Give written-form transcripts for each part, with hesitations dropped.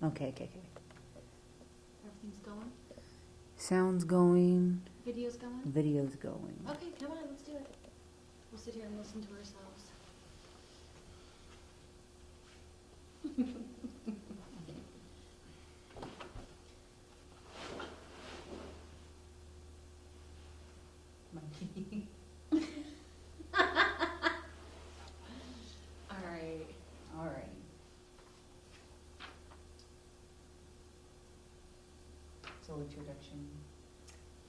Okay. Everything's going? Sound's going. Video's going? Video's going. Okay, come on, let's do it. We'll sit here and listen to ourselves. All right. So introduction.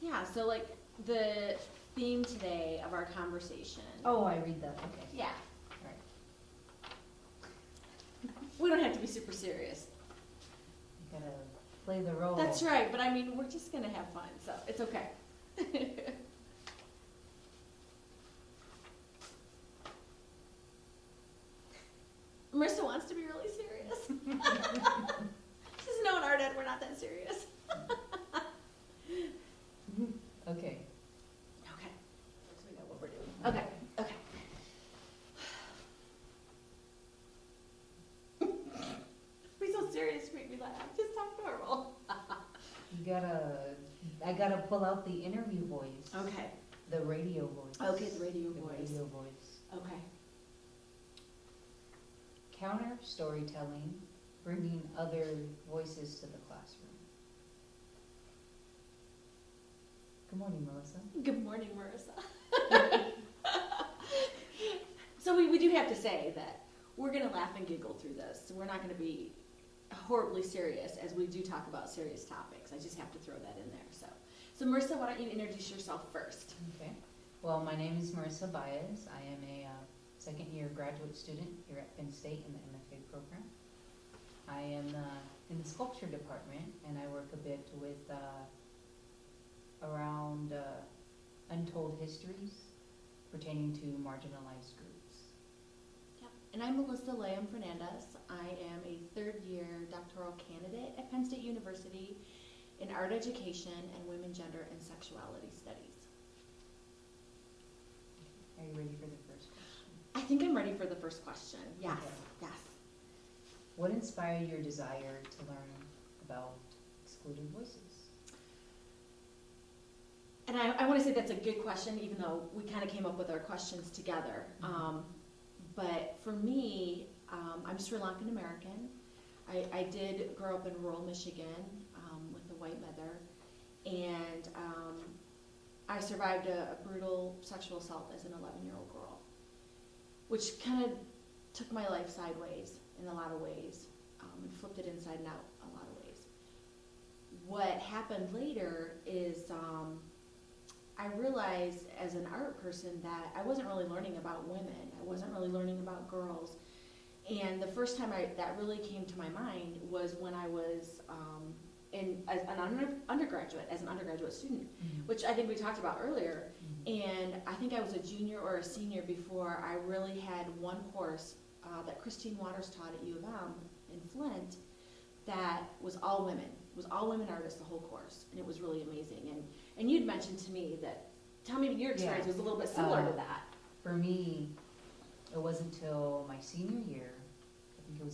Yeah, so like the theme today of our conversation. Oh, I read that. Okay. Yeah. All right. We don't have to be super serious. You gotta play the role. That's right, but I mean, we're just gonna have fun, so it's okay. Marissa wants to be really serious. She doesn't know in art ed we're not that serious. Okay. Okay. So we know what we're doing. Okay. Be so serious, make me laugh. Just talk normal. I gotta pull out the interview voice. Okay. The radio voice. Okay, the radio voice. Radio voice. Okay. Counterstorytelling, bringing other voices to the classroom. Good morning, Melissa. Good morning, Marissa. So we do have to say that we're going to laugh and giggle through this. We're not going to be horribly serious as we do talk about serious topics. I just have to throw that in there. So Marissa, why don't you introduce yourself first? Okay. Well, my name is Marissa Baez. I am a second-year graduate student here at Penn State in the MFA program. I am in the sculpture department, and I work a bit with around untold histories pertaining to marginalized groups. Yep. And I'm Melissa Leaym-Fernandez. I am a third-year doctoral candidate at Penn State University in art education and women, gender, and sexuality studies. Are you ready for the first question? I think I'm ready for the first question. Yes, Okay. yes. What inspired your desire to learn about excluding voices? And I want to say that's a good question, even though we kind of came up with our questions together. But for me, I'm Sri Lankan American. I did grow up in rural Michigan with a white mother, and I survived a brutal sexual assault as an 11-year-old girl, which kind of took my life sideways in a lot of ways, and flipped it inside and out a lot of ways. What happened later is I realized as an art person that I wasn't really learning about women. I wasn't really learning about girls. And the first time that really came to my mind was when I was as an undergraduate student, which I think we talked about earlier. And I think I was a junior or a senior before I really had one course that Christine Waters taught at U of M in Flint that was all women. It was all women artists, the whole course, and it was really amazing. And you'd mentioned to me that, tell me your experience was a little bit similar to that. For me, it wasn't until my senior year, I think it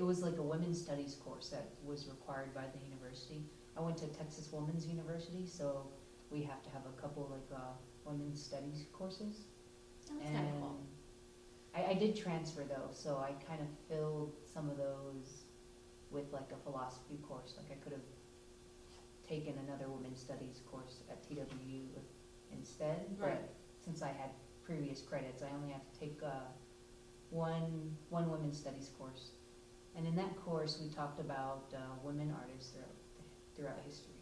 was like a women's studies course that was required by the university. I went to Texas Women's University, so we have to have a couple women's studies courses. That's kind of cool. I did transfer though, so I kind of filled some of those with like a philosophy course. Like I could have taken another women's studies course at TWU instead, Right. but since I had previous credits, I only have to take one women's studies course. And in that course, we talked about women artists throughout history.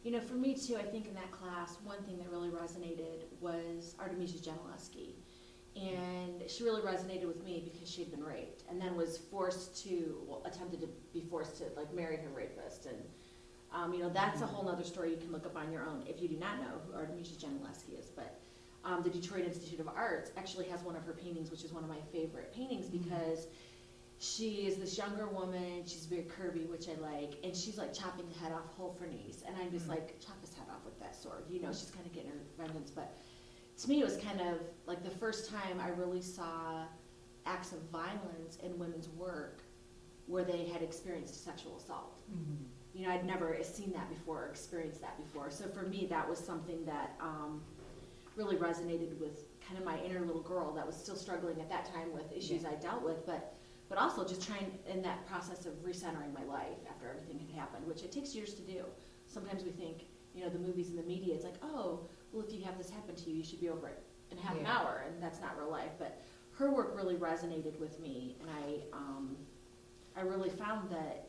You know, for me too, I think in that class, one thing that really resonated was Artemisia Gentileschi. And she really resonated with me because she'd been raped and then was attempted to be forced to like marry her rapist. And, you know, that's a whole other story you can look up on your own if you do not know who Artemisia Gentileschi is. But the Detroit Institute of Arts actually has one of her paintings, which is one of my favorite paintings because she is this younger woman. She's very curvy, which I like. And she's like chopping the head off Holofernes. And I'm just like, chop his head off with that sword. You know, she's kind of getting her vengeance. But to me, it was kind of like the first time I really saw acts of violence in women's work where they had experienced sexual assault. Mhm. You know, I'd never seen that before or experienced that before. So for me, that was something that really resonated with kind of my inner little girl that was still struggling at that time with issues I dealt with, but also just trying in that process of recentering my life after everything had happened, which it takes years to do. Sometimes we think, you know, the movies and the media, it's like, oh, well, if you have this happen to you, you should be over it in half an hour, and that's not real life. But her work really resonated with me, and I really found that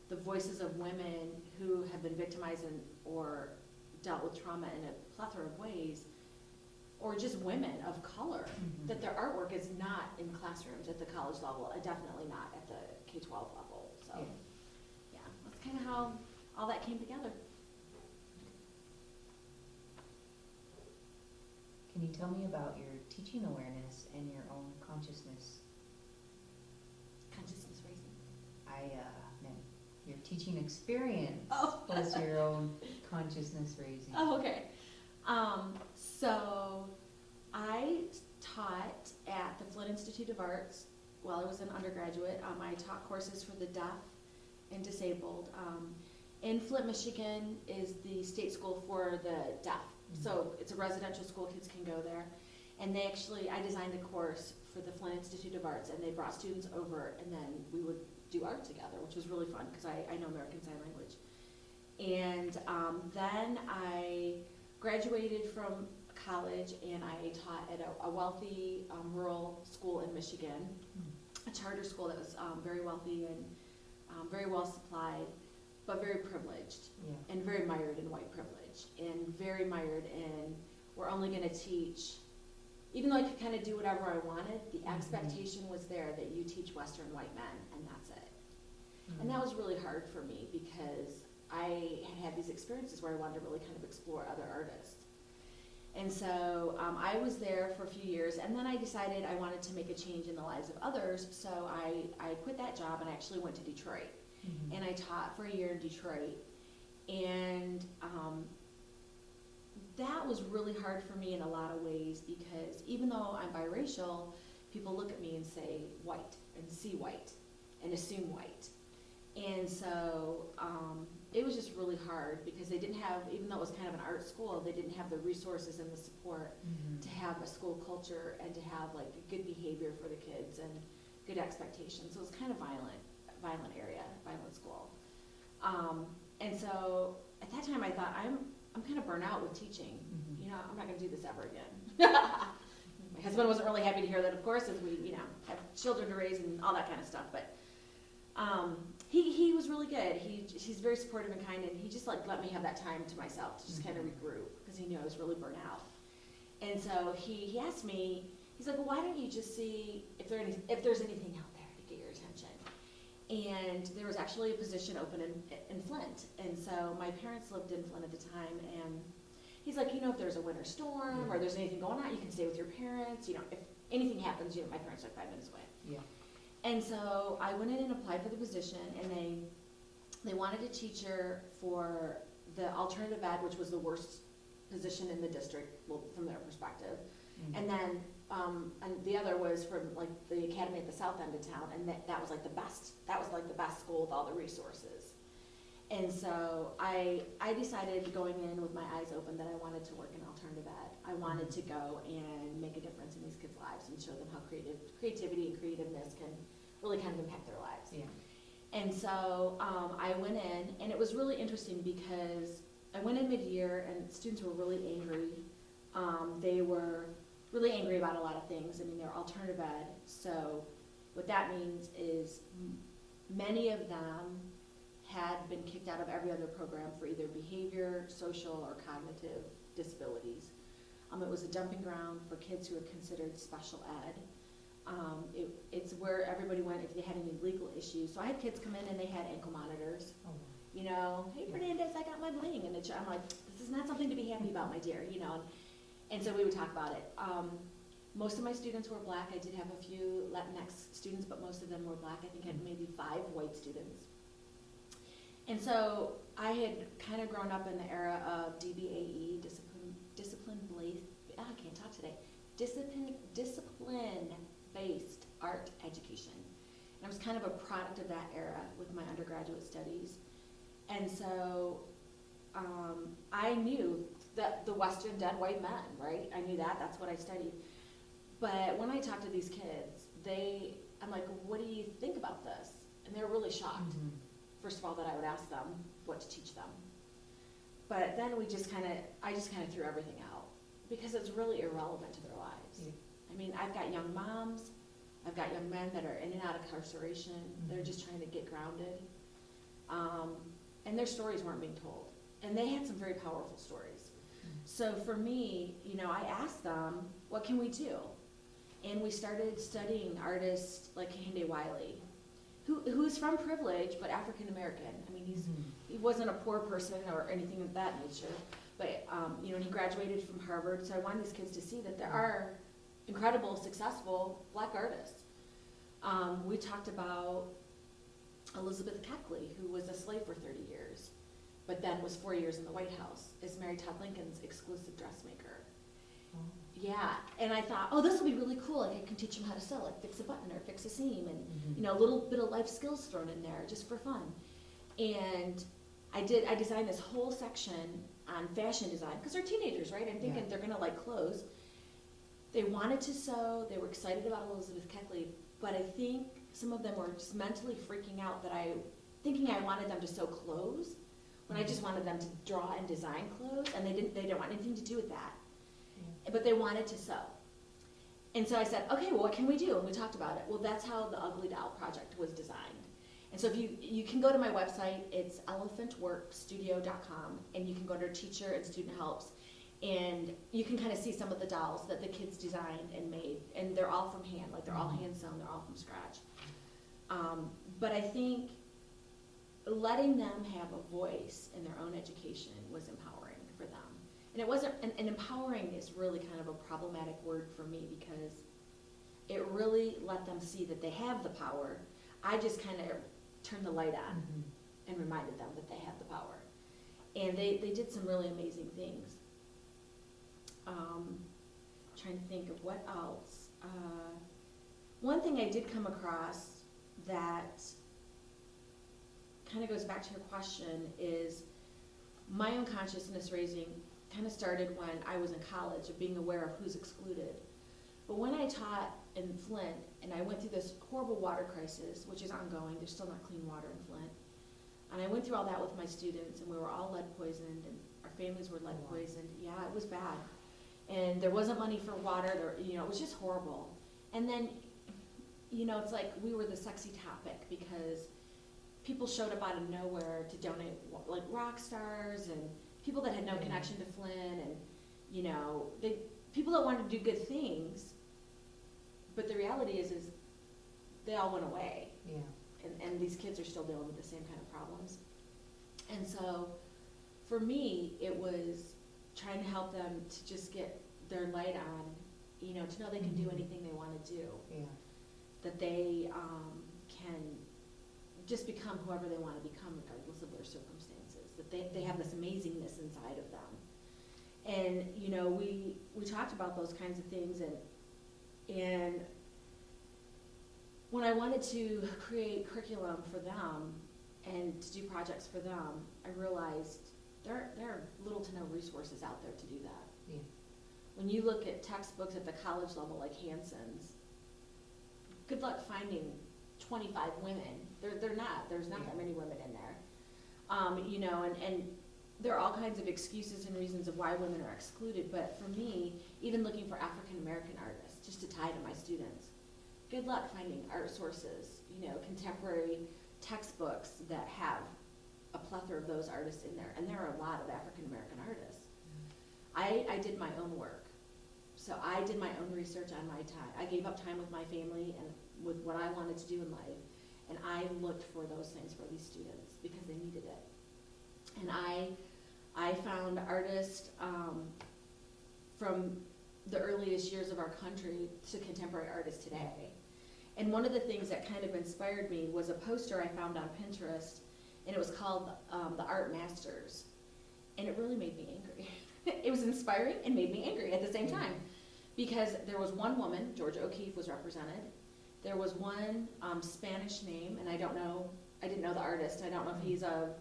the voices of women who have been victimized or dealt with trauma in a plethora of ways, or just women of color, that their artwork is not in classrooms at the college level, definitely not at the K-12 level. So, yeah, that's kind of how all that came together. Can you tell me about your teaching awareness and your own consciousness? Consciousness raising. Meant your teaching experience Oh. was your own consciousness raising. Oh, okay. So I taught at the Flint Institute of Arts while I was an undergraduate. I taught courses for the deaf and disabled. In Flint, Michigan is the state school for the deaf. So it's a residential school, kids can go there. And I designed a course for the Flint Institute of Arts, and they brought students over, and then we would do art together, which was really fun because I know American Sign Language. And then I graduated from college, and I taught at a wealthy rural school in Michigan, a charter school that was very wealthy and very well supplied, but very privileged, and very mired in white privilege, and very mired in, we're only going to teach, even though I could kind of do whatever I wanted, the expectation was there that you teach Western white men, and that's it. And that was really hard for me because I had these experiences where I wanted to really kind of explore other artists. And so I was there for a few years, and then I decided I wanted to make a change in the lives of others, so I quit that job and I actually went to Detroit. And I taught for a year in Detroit, and that was really hard for me in a lot of ways because even though I'm biracial, people look at me and say white and see white and assume white. And so it was just really hard because they didn't have, even though it was kind of an art school, they didn't have the resources and the support to have a school culture and to have like good behavior for the kids and good expectations. So it was kind of violent school. And so at that time I thought, I'm kind of burnt out with teaching. You know, I'm not going to do this ever again. My husband wasn't really happy to hear that, of course, as we, you know, have children to raise and all that kind of stuff. But he was really good. He's very supportive and kind, and he just like let me have that time to myself to just kind of regroup because he knew I was really burnt out. And so he asked me, he's like, well, why don't you just see if there's anything out there to get your attention? And there was actually a position open in Flint, and so my parents lived in Flint at the time, and he's like, you know, if there's a winter storm or there's anything going on, you can stay with your parents. You know, if anything happens, you know, my parents are 5 minutes away. Yeah. And so I went in and applied for the position, and they wanted a teacher for the alternative ed, which was the worst position in the district, well, from their perspective. And then and the other was from like the academy at the south end of town, and that was like the best. That was like the best school with all the resources. And so I decided going in with my eyes open that I wanted to work in alternative ed. I wanted to go and make a difference in these kids' lives and show them how creativity and creativeness can really kind of impact their lives. Yeah. And so I went in, and it was really interesting because I went in mid-year, and students were really angry. They were really angry about a lot of things. I mean, they're alternative ed, so what that means is many of them had been kicked out of every other program for either behavior, social, or cognitive disabilities. It was a dumping ground for kids who are considered special ed. It's where everybody went if they had any legal issues. So I had kids come in and they had ankle monitors. You know, hey Fernandez, I got my bling, and I'm like, this is not something to be happy about, my dear. You know, and so we would talk about it. Most of my students were black. I did have a few Latinx students, but most of them were black. I think I had maybe 5 white students. And so I had kind of grown up in the era of DBAE, discipline-based art education. And I was kind of a product of that era with my undergraduate studies. And so I knew that the Western dead white men, right? I knew that, that's what I studied. But when I talked to these kids, I'm like, what do you think about this? And they were really shocked. Mhm. First of all, that I would ask them what to teach them. But then I just kind of threw everything out because it's really irrelevant to their lives. Yeah. I mean, I've got young moms, I've got young men that are in and out of incarceration. They're just trying to get grounded. And their stories weren't being told. And they had some very powerful stories. So for me, I asked them, what can we do? And we started studying artists like Kehinde Wiley, who's from privilege, but African American. I mean, he wasn't a poor person or anything of that nature, but and he graduated from Harvard. So I wanted these kids to see that there are incredible, successful Black artists. We talked about Elizabeth Keckley, who was a slave for 30 years, but then was 4 years in the White House, is Mary Todd Lincoln's exclusive dressmaker. Oh. Yeah, and I thought, this will be really cool. Like I can teach them how to sew, like fix a button or fix a seam, and a little bit of life skills thrown in there just for fun. And I designed this whole section on fashion design because they're teenagers, right? I'm thinking they're gonna like clothes. They wanted to sew. They were excited about Elizabeth Keckley, but I think some of them were just mentally freaking out thinking I wanted them to sew clothes when I just wanted them to draw and design clothes, and they didn't want anything to do with that. But they wanted to sew. And so I said, okay, well, what can we do? And we talked about it. Well, that's how the Ugly Doll project was designed. And so if you can go to my website, it's elephantworkstudio.com, and you can go to teacher and student helps, and you can kind of see some of the dolls that the kids designed and made, and they're all from hand, like they're all hand sewn, they're all from scratch. But I think letting them have a voice in their own education was empowering for them. And it wasn't, and empowering is really kind of a problematic word for me because it really let them see that they have the power. I just kind of turned the light on and reminded them that they had the power. And they did some really amazing things. Trying to think of what else. One thing I did come across that kind of goes back to your question is my unconsciousness raising kind of started when I was in college, of being aware of who's excluded. But when I taught in Flint, and I went through this horrible water crisis, which is ongoing, there's still not clean water in Flint, and I went through all that with my students, and we were all lead poisoned, and our families were lead poisoned. Yeah, it was bad. And there wasn't money for water, it was just horrible. And then, it's like we were the sexy topic because people showed up out of nowhere to donate, like rock stars and people that had no connection to Flint, and people that wanted to do good things. But the reality is they all went away. Yeah. And these kids are still dealing with the same kind of problems. And so, for me, it was trying to help them to just get their light on, to know they can do anything they want to do. Yeah. That they can just become whoever they want to become regardless of their circumstances. That they have this amazingness inside of them. And, we talked about those kinds of things, and when I wanted to create curriculum for them and to do projects for them, I realized there are little to no resources out there to do that. Yeah. When you look at textbooks at the college level like Hanson's, good luck finding 25 women. There's not that many women in there. And there are all kinds of excuses and reasons of why women are excluded, but for me, even looking for African American artists, just to tie to my students, good luck finding art sources, contemporary textbooks that have a plethora of those artists in there, and there are a lot of African American artists. I did my own work. So I did my own research on my time. I gave up time with my family and with what I wanted to do in life, and I looked for those things for these students because they needed it. And I found artists from the earliest years of our country to contemporary artists today. And one of the things that kind of inspired me was a poster I found on Pinterest, and it was called The Art Masters. And it really made me angry. It was inspiring and made me angry at the same time. Because there was one woman, Georgia O'Keeffe was represented. There was one Spanish name, and I didn't know the artist. I don't know if he's a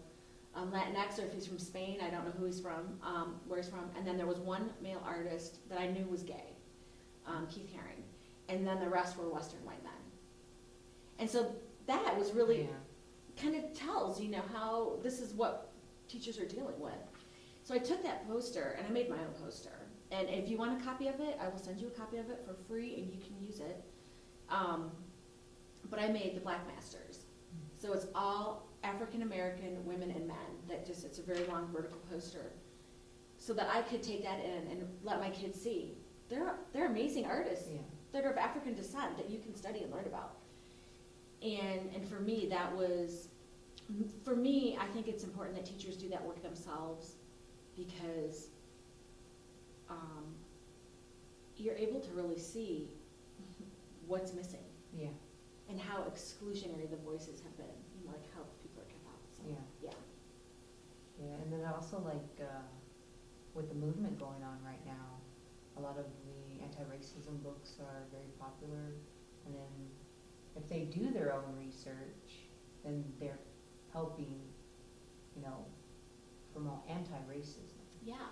Latinx or if he's from Spain. I don't know who he's from, where he's from. And then there was one male artist that I knew was gay, Keith Haring. And then the rest were Western white men. And so that was really kind of tells, how this is what teachers are dealing with. So I took that poster and I made my own poster. And if you want a copy of it, I will send you a copy of it for free and you can use it. But I made the Black Masters. So it's all African American women and men. It's a very long vertical poster. So that I could take that in and let my kids see. They're amazing artists that are of African descent that you can study and learn about. And for me, I think it's important that teachers do that work themselves because you're able to really see what's missing. Yeah. And how exclusionary the voices have been, like how people are kept out. So, yeah, and then also with the movement going on right now, a lot of the anti-racism books are very popular, and then if they do their own research, then they're helping, promote anti-racism. Yeah.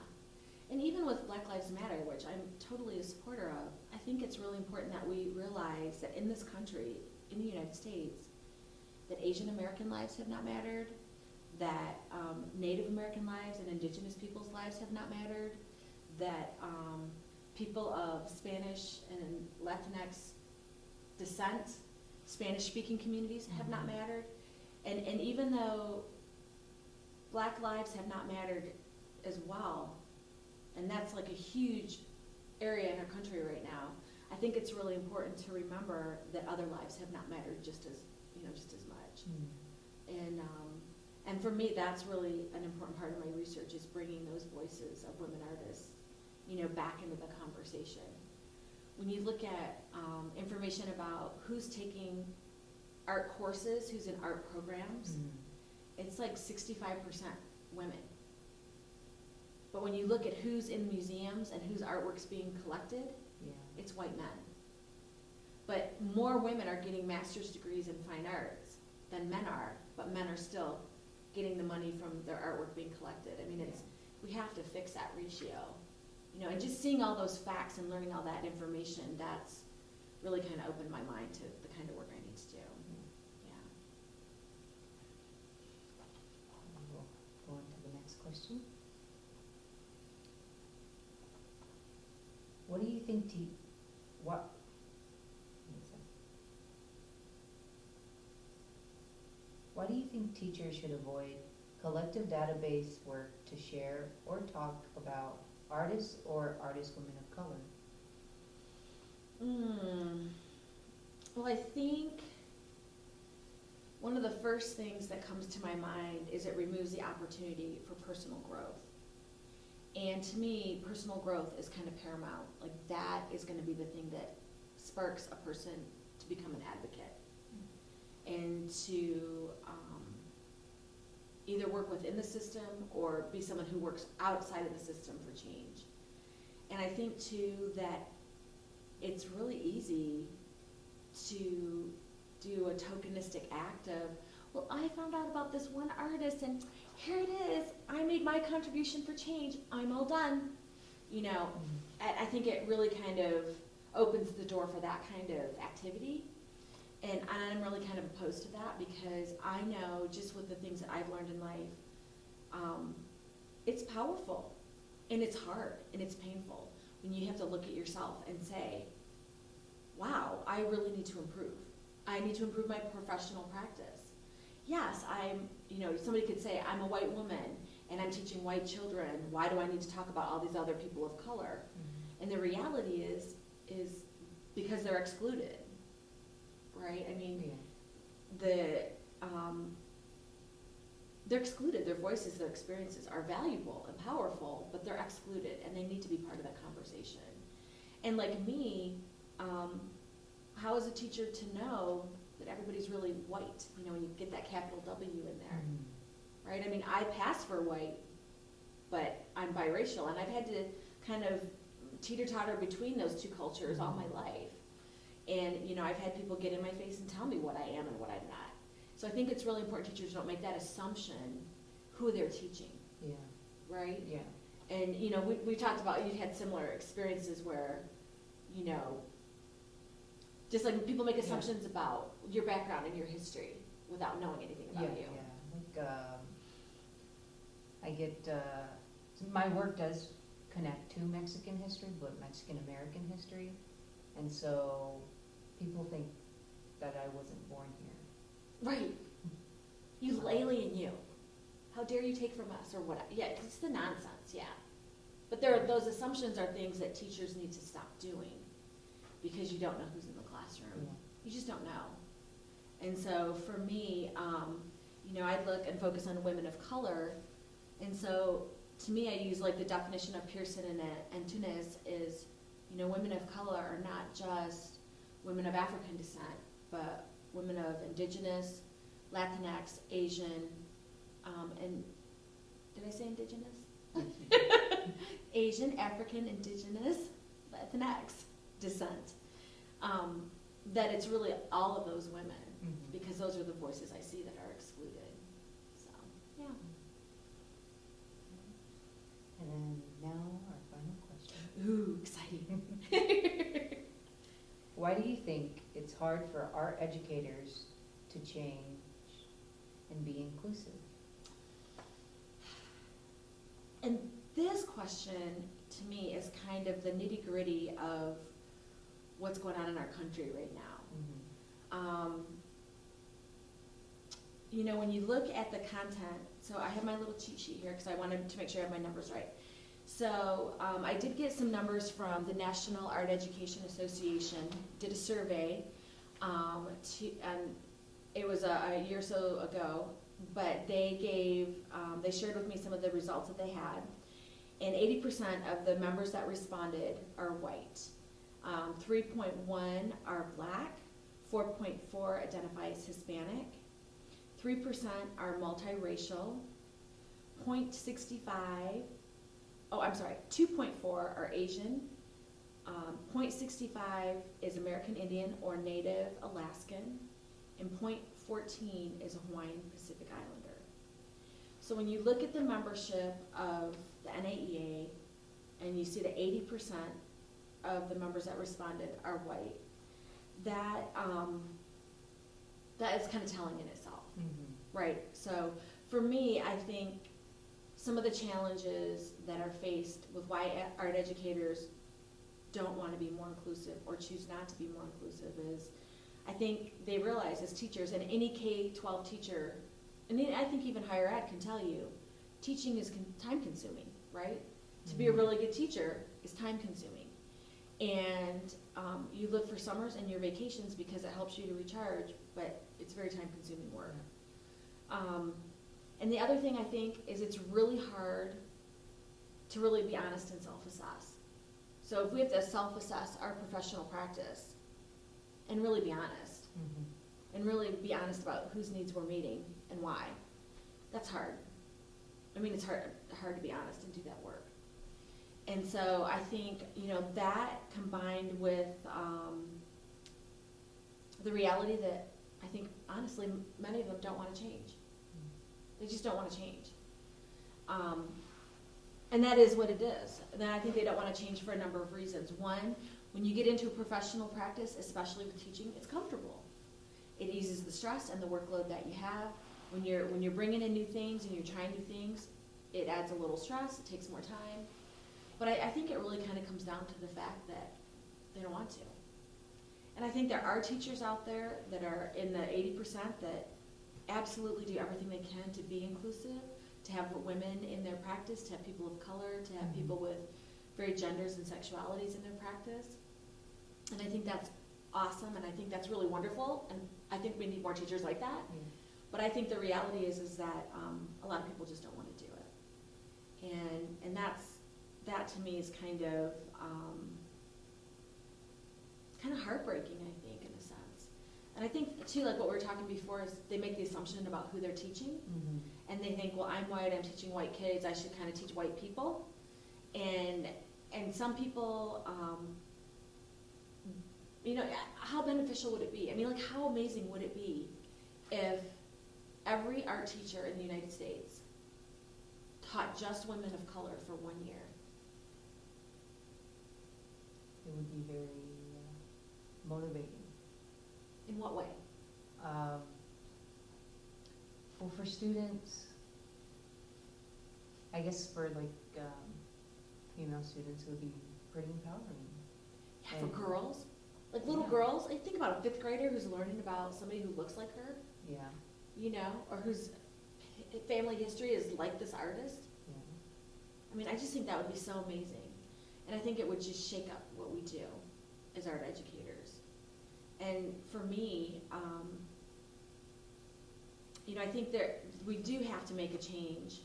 And even with Black Lives Matter, which I'm totally a supporter of, I think it's really important that we realize that in this country, in the United States, that Asian American lives have not mattered, that Native American lives and Indigenous people's lives have not mattered, that people of Spanish and Latinx descent, Spanish-speaking communities have not mattered. And even though Black lives have not mattered as well, and that's like a huge area in our country right now, I think it's really important to remember that other lives have not mattered just as much. And for me, that's really an important part of my research is bringing those voices of women artists, back into the conversation. When you look at information about who's taking art courses, who's in art programs, it's like 65% women. But when you look at who's in museums and whose artwork's being collected, it's white men. But more women are getting master's degrees in fine arts than men are, but men are still getting the money from their artwork being collected. I mean, we have to fix that ratio. And just seeing all those facts and learning all that information, that's really kind of opened my mind to the kind of work I need to do. We'll go on to the next question. What do you think why do you think teachers should avoid collective database work to share or talk about artists or artist women of color? Well, I think one of the first things that comes to my mind is it removes the opportunity for personal growth. And to me, personal growth is kind of paramount. Like that is going to be the thing that sparks a person to become an advocate and to either work within the system or be someone who works outside of the system for change. And I think too that it's really easy to do a tokenistic act of, well, I found out about this one artist and here it is, I made my contribution for change, I'm all done. I think it really kind of opens the door for that kind of activity. And I'm really kind of opposed to that because I know just with the things that I've learned in life, it's powerful and it's hard and it's painful when you have to look at yourself and say, wow, I really need to improve. I need to improve my professional practice. Yes, somebody could say, I'm a white woman and I'm teaching white children. Why do I need to talk about all these other people of color? And the reality is because they're excluded. Right? I mean, they're excluded. Their voices, their experiences are valuable and powerful, but they're excluded, and they need to be part of that conversation. And like me, how is a teacher to know that everybody's really white? When you get that capital W in there, right? I mean, I pass for white, but I'm biracial, and I've had to kind of teeter-totter between those two cultures all my life. And, you know, I've had people get in my face and tell me what I am and what I'm not. So I think it's really important teachers don't make that assumption who they're teaching, Yeah, right? yeah. And, you know, we talked about, you had similar experiences where, you know, just like people make assumptions about your background and your history without knowing anything about you. Yeah, like, I get, my work does connect to Mexican history, but Mexican-American history, and so people think that I wasn't born here. Right. You alien you. How dare you take from us or what? Yeah, it's the nonsense, yeah. But those assumptions are things that teachers need to stop doing because you don't know who's in the classroom. Yeah. You just don't know. And so for me, you know, I'd look and focus on women of color. And so to me, I use like the definition of Pearson and Tunis is, you know, women of color are not just women of African descent, but women of indigenous, Latinx, Asian, and did I say indigenous? Asian, African, indigenous, Latinx descent. That it's really all of those women, because those are the voices I see that are excluded. So, yeah. And then now our final question. Ooh, exciting. Why do you think it's hard for our educators to change and be inclusive? And this question, to me, is kind of the nitty-gritty of what's going on in our country right now. You know, when you look at the content, so I have my little cheat sheet here because I wanted to make sure I have my numbers right. So I did get some numbers from the National Art Education Association, did a survey, and it was a year or so ago, but they gave, they shared with me some of the results that they had, and 80% of the members that responded are white. 3.1 are black, 4.4 identify as Hispanic, 3% are multiracial, 2.4 are Asian, 0.65 is American Indian or Native Alaskan, and 0.14 is a Hawaiian Pacific Islander. So when you look at the membership of the NAEA and you see that 80% of the members that responded are white, that is kind of telling in itself, right? So for me, I think some of the challenges that are faced with why art educators don't want to be more inclusive or choose not to be more inclusive is, I think they realize as teachers, and any K-12 teacher, and I think even higher ed can tell you, teaching is time consuming, right? To be a really good teacher is time consuming. And you live for summers and your vacations because it helps you to recharge, but it's very time consuming work. And the other thing I think is it's really hard to really be honest and self-assess. So if we have to self-assess our professional practice and really be honest, and really be honest about whose needs we're meeting and why, that's hard. I mean, it's hard to be honest and do that work. And so I think, you know, that combined with the reality that I think, honestly, many of them don't want to change. They just don't want to change. And that is what it is. And then I think they don't want to change for a number of reasons. One, when you get into a professional practice, especially with teaching, it's comfortable. It eases the stress and the workload that you have. When you're bringing in new things and you're trying new things, it adds a little stress, it takes more time. But I think it really kind of comes down to the fact that they don't want to. And I think there are teachers out there that are in the 80% that absolutely do everything they can to be inclusive, to have women in their practice, to have people of color, to have people with varied genders and sexualities in their practice. And I think that's awesome, and I think that's really wonderful, and I think we need more teachers like that. But I think the reality is that a lot of people just don't want to do it. And that to me is kind of heartbreaking, I think, in a sense. And I think, too, like what we were talking before, is they make the assumption about who they're teaching. And they think, well, I'm white, I'm teaching white kids, I should kind of teach white people. And some people, You know, how beneficial would it be? I mean, like, how amazing would it be if every art teacher in the United States taught just women of color for 1 year? It would be very motivating. In what way? Well, for students, I guess for like female students, it would be pretty empowering. Yeah, for And- girls? Like little Yeah. girls? I think about a 5th grader who's learning about somebody who looks like her, Yeah, you know, or whose family history is like this artist. yeah. I mean, I just think that would be so amazing. And I think it would just shake up what we do as art educators. And for me, you know, I think we do have to make a change.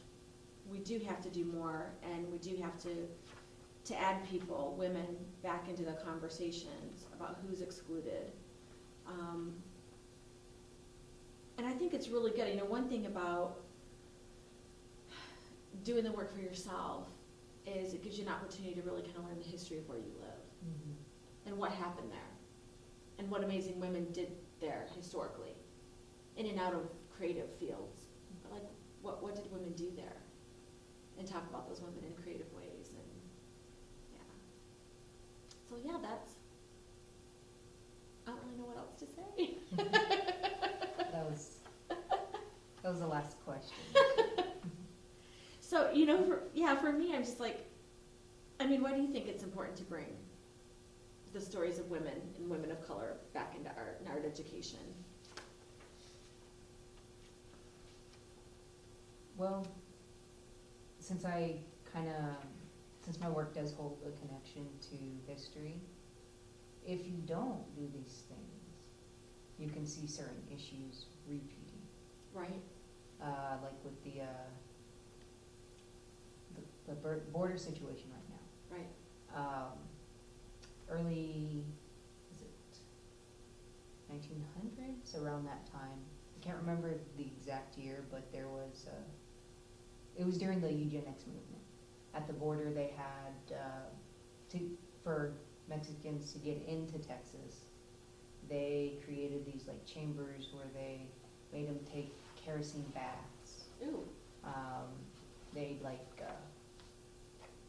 We do have to do more, and we do have to add people, women, back into the conversations about who's excluded. And I think it's really good. You know, one thing about doing the work for yourself is it gives you an opportunity to really kind of learn the history of where you live Mm-hmm. and what happened there and what amazing women did there historically, in and out of creative fields. But like, what did women do there? And talk about those women in creative ways. And yeah. So yeah, I don't really know what else to say. That was the last question. So, you know, for me, I'm just like, I mean, why do you think it's important to bring the stories of women and women of color back into art and art education? Well, since my work does hold a connection to history, if you don't do these things, you can see certain issues repeating. Right? Like with the border situation right now. Right. Early, is it 1900s, around that time? I can't remember the exact year, but it was during the eugenics movement. At the border, they had, for Mexicans to get into Texas, they created these like chambers where they made them take kerosene baths. Ooh. They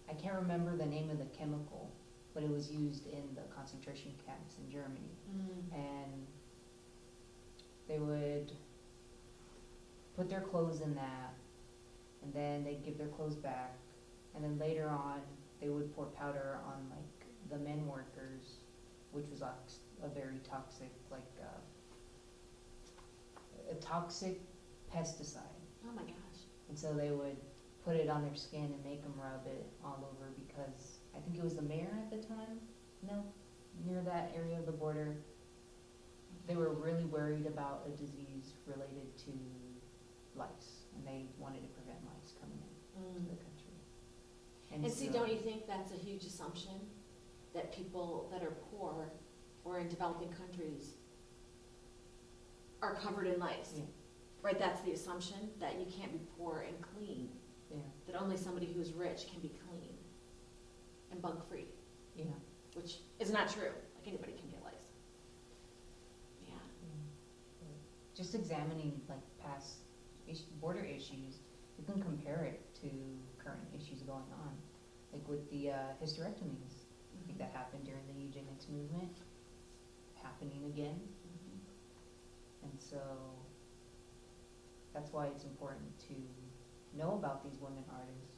I can't remember the name of the chemical, but it was used in the concentration camps in Germany. Mm. And they would put their clothes in that, and then they'd give their clothes back, and then later on they would pour powder on like the men workers, which was a very toxic, a toxic pesticide. Oh my gosh. And so they would put it on their skin and make them rub it all over, because I think it was the mayor at the time, near that area of the border, they were really worried about a disease related to lice, and they wanted to prevent lice coming into the country. And see, so- don't you think that's a huge assumption? That people that are poor or in developing countries are covered in lice? Yeah. Right, that's the assumption, that you can't be poor and clean. Yeah, That only somebody who's rich can be clean and bug-free, yeah. which is not true. Like, anybody can get lice. Yeah. Just examining like past border issues, you can compare it to current issues going on, like with the hysterectomies. I think that happened during the eugenics movement, happening again. And so that's why it's important to know about these women artists,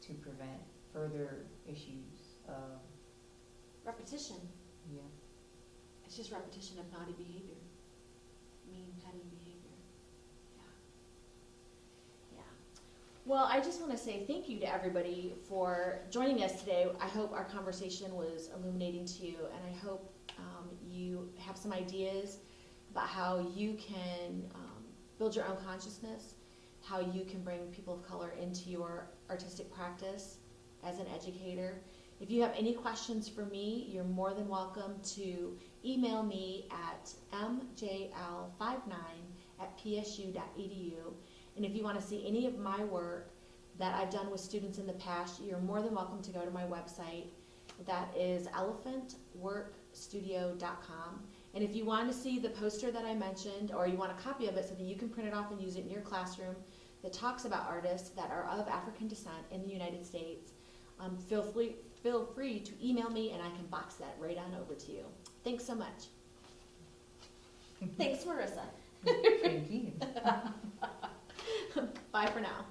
to prevent further issues of, Repetition. yeah. It's just repetition of naughty behavior. Mean, petty behavior. Yeah. Yeah. Well, I just want to say thank you to everybody for joining us today. I hope our conversation was illuminating to you, and I hope you have some ideas about how you can build your own consciousness, how you can bring people of color into your artistic practice as an educator. If you have any questions for me, you're more than welcome to email me at mjl59@psu.edu. And if you want to see any of my work that I've done with students in the past, you're more than welcome to go to my website That is elephantworkstudio.com. And if you want to see the poster that I mentioned, or you want a copy of it so that you can print it off and use it in your classroom, that talks about artists that are of African descent in the United States, feel free to email me and I can box that right on over to you. Thanks so much. Thanks, Marissa. Thank you. Bye for now.